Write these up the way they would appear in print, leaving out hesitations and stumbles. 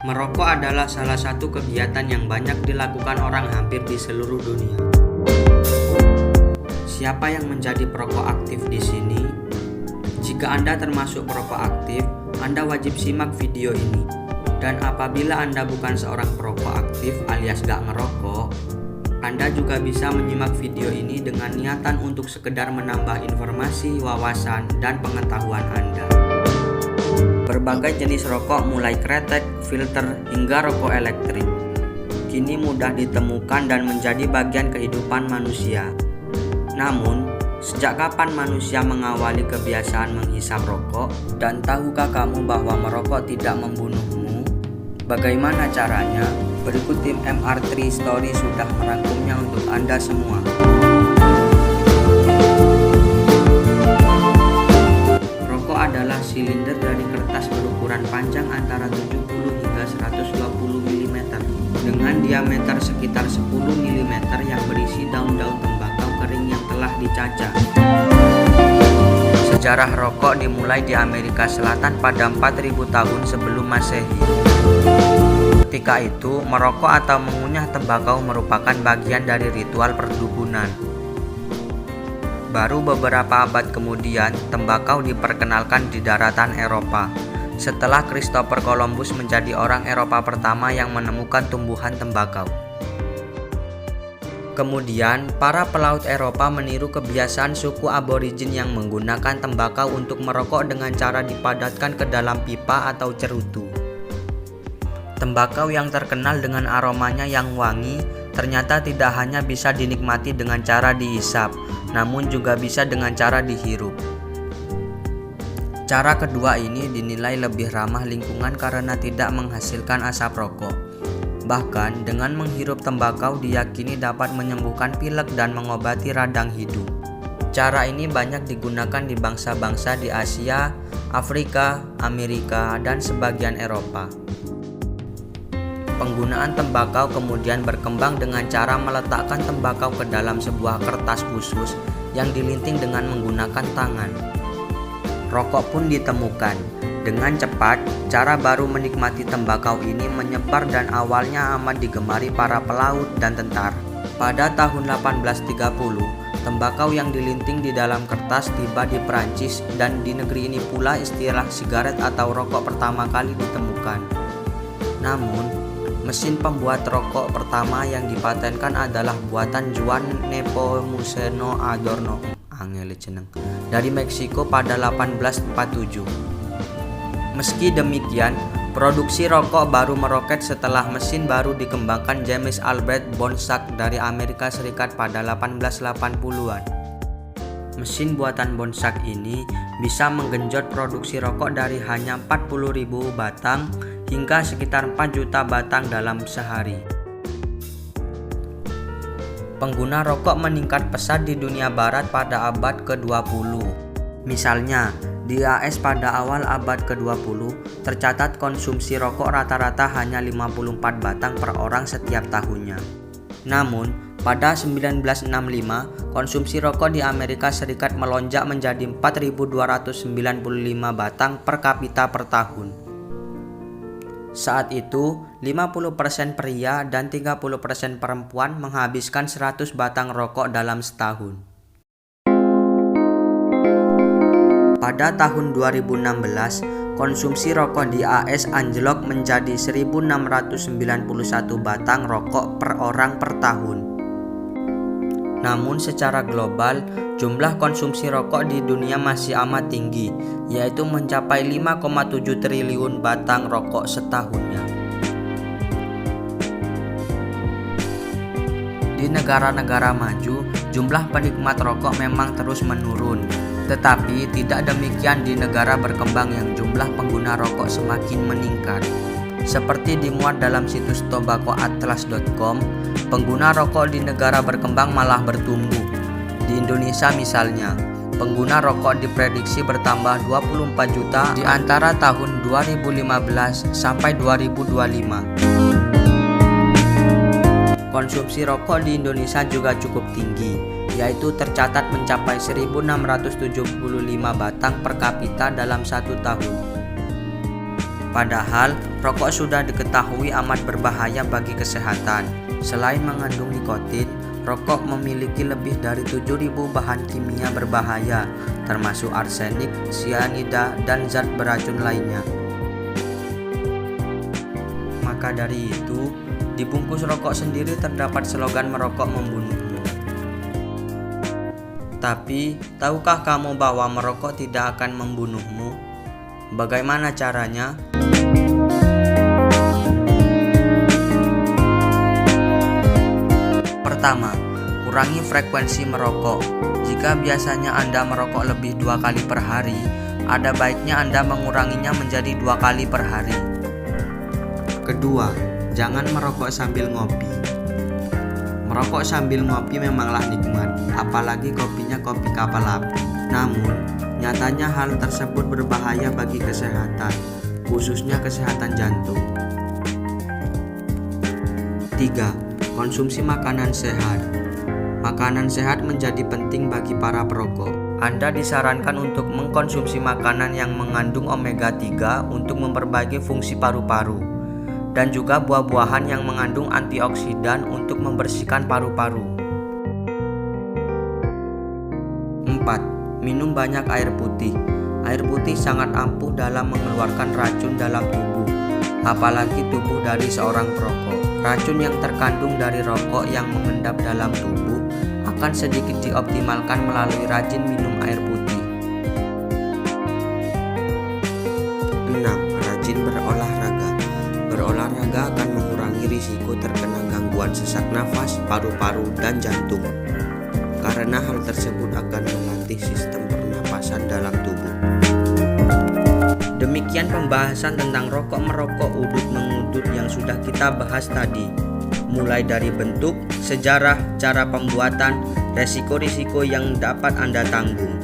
Merokok adalah salah satu kegiatan yang banyak dilakukan orang hampir di seluruh dunia. Siapa yang menjadi perokok aktif di sini? Jika Anda termasuk perokok aktif, Anda wajib simak video ini. Dan apabila Anda bukan seorang perokok aktif alias gak ngerokok, Anda juga bisa menyimak video ini dengan niatan untuk sekedar menambah informasi, wawasan, dan pengetahuan Anda. Berbagai jenis rokok mulai kretek, filter, hingga rokok elektrik kini mudah ditemukan dan menjadi bagian kehidupan manusia. Namun, sejak kapan manusia mengawali kebiasaan menghisap rokok? Dan tahukah kamu bahwa merokok tidak membunuhmu? Bagaimana caranya? Berikut tim MR3 Story sudah merangkumnya untuk Anda semua. Rokok adalah silinder dari kertas berukuran panjang antara 70 hingga 120 mm dengan diameter sekitar 10 mm yang berisi daun-daun tembakau kering yang telah dicacah. Sejarah rokok dimulai di Amerika Selatan pada 4000 tahun sebelum Masehi. Ketika itu, merokok atau mengunyah tembakau merupakan bagian dari ritual perdukunan. Baru beberapa abad kemudian, tembakau diperkenalkan di daratan Eropa. Setelah Christopher Columbus menjadi orang Eropa pertama yang menemukan tumbuhan tembakau. Kemudian, para pelaut Eropa meniru kebiasaan suku aborigin yang menggunakan tembakau untuk merokok dengan cara dipadatkan ke dalam pipa atau cerutu. Tembakau yang terkenal dengan aromanya yang wangi ternyata tidak hanya bisa dinikmati dengan cara dihisap, namun juga bisa dengan cara dihirup. Cara kedua ini dinilai lebih ramah lingkungan karena tidak menghasilkan asap rokok. Bahkan dengan menghirup tembakau diyakini dapat menyembuhkan pilek dan mengobati radang hidung. Cara ini banyak digunakan di bangsa-bangsa di Asia, Afrika, Amerika, dan sebagian Eropa. Penggunaan tembakau kemudian berkembang dengan cara meletakkan tembakau ke dalam sebuah kertas khusus yang dilinting dengan menggunakan tangan. Rokok pun ditemukan. Dengan cepat, cara baru menikmati tembakau ini menyebar dan awalnya amat digemari para pelaut dan tentara. Pada tahun 1830, tembakau yang dilinting di dalam kertas tiba di Perancis dan di negeri ini pula istilah sigaret atau rokok pertama kali ditemukan. Namun, mesin pembuat rokok pertama yang dipatenkan adalah buatan Juan Nepomuceno Adorno dari Meksiko pada 1847. Meski demikian, produksi rokok baru meroket setelah mesin baru dikembangkan James Albert Bonsack dari Amerika Serikat pada 1880-an. Mesin buatan Bonsack ini bisa menggenjot produksi rokok dari hanya 40.000 batang hingga sekitar 4 juta batang dalam sehari. Pengguna rokok meningkat pesat di dunia barat pada abad ke-20. Misalnya, di AS pada awal abad ke-20 tercatat konsumsi rokok rata-rata hanya 54 batang per orang setiap tahunnya. Namun, pada 1965, konsumsi rokok di Amerika Serikat melonjak menjadi 4.295 batang per kapita per tahun. Saat itu, 50% pria dan 30% perempuan menghabiskan 100 batang rokok dalam setahun. Pada tahun 2016, konsumsi rokok di AS anjlok menjadi 1.691 batang rokok per orang per tahun. Namun secara global, jumlah konsumsi rokok di dunia masih amat tinggi, yaitu mencapai 5,7 triliun batang rokok setahunnya. Di negara-negara maju, jumlah penikmat rokok memang terus menurun. Tetapi tidak demikian di negara berkembang yang jumlah pengguna rokok semakin meningkat. Seperti dimuat dalam situs tobaccoatlas.com, pengguna rokok di negara berkembang malah bertumbuh. Di Indonesia misalnya, pengguna rokok diprediksi bertambah 24 juta di antara tahun 2015 sampai 2025. Konsumsi rokok di Indonesia juga cukup tinggi, yaitu tercatat mencapai 1.675 batang per kapita dalam 1 tahun. Padahal, rokok sudah diketahui amat berbahaya bagi kesehatan. Selain mengandung nikotin, rokok memiliki lebih dari 7.000 bahan kimia berbahaya, termasuk arsenik, sianida, dan zat beracun lainnya. Maka dari itu, di bungkus rokok sendiri terdapat slogan merokok membunuhmu. Tapi, tahukah kamu bahwa merokok tidak akan membunuhmu? Bagaimana caranya? Pertama, kurangi frekuensi merokok. Jika biasanya Anda merokok lebih 2 kali per hari, ada baiknya Anda menguranginya menjadi 2 kali per hari. Kedua, jangan merokok sambil ngopi. Merokok sambil ngopi memanglah nikmat, apalagi kopinya kopi kapal api. Namun, nyatanya hal tersebut berbahaya bagi kesehatan, khususnya kesehatan jantung. 3. Konsumsi makanan sehat. Makanan sehat menjadi penting bagi para perokok. Anda disarankan untuk mengkonsumsi makanan yang mengandung omega 3 untuk memperbaiki fungsi paru-paru, dan juga buah-buahan yang mengandung antioksidan untuk membersihkan paru-paru. 4. Minum banyak air putih. Air putih sangat ampuh dalam mengeluarkan racun dalam tubuh, apalagi tubuh dari seorang perokok. Racun yang terkandung dari rokok yang mengendap dalam tubuh akan sedikit dioptimalkan melalui rajin minum air putih. 6. Rajin berolahraga. Berolahraga akan mengurangi risiko terkena gangguan sesak nafas, paru-paru, dan jantung, karena hal tersebut akan melatih sistem pernapasan dalam tubuh. Demikian pembahasan tentang rokok merokok, udut mengudut yang sudah kita bahas tadi, mulai dari bentuk, sejarah, cara pembuatan, resiko-risiko yang dapat Anda tanggung.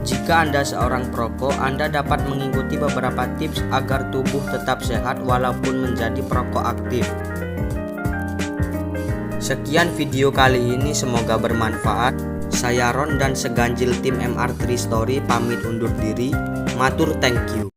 Jika Anda seorang perokok, Anda dapat mengikuti beberapa tips agar tubuh tetap sehat walaupun menjadi perokok aktif. Sekian video kali ini, semoga bermanfaat. Saya Ron dan seganjil tim MR3 Story pamit undur diri. Matur, thank you.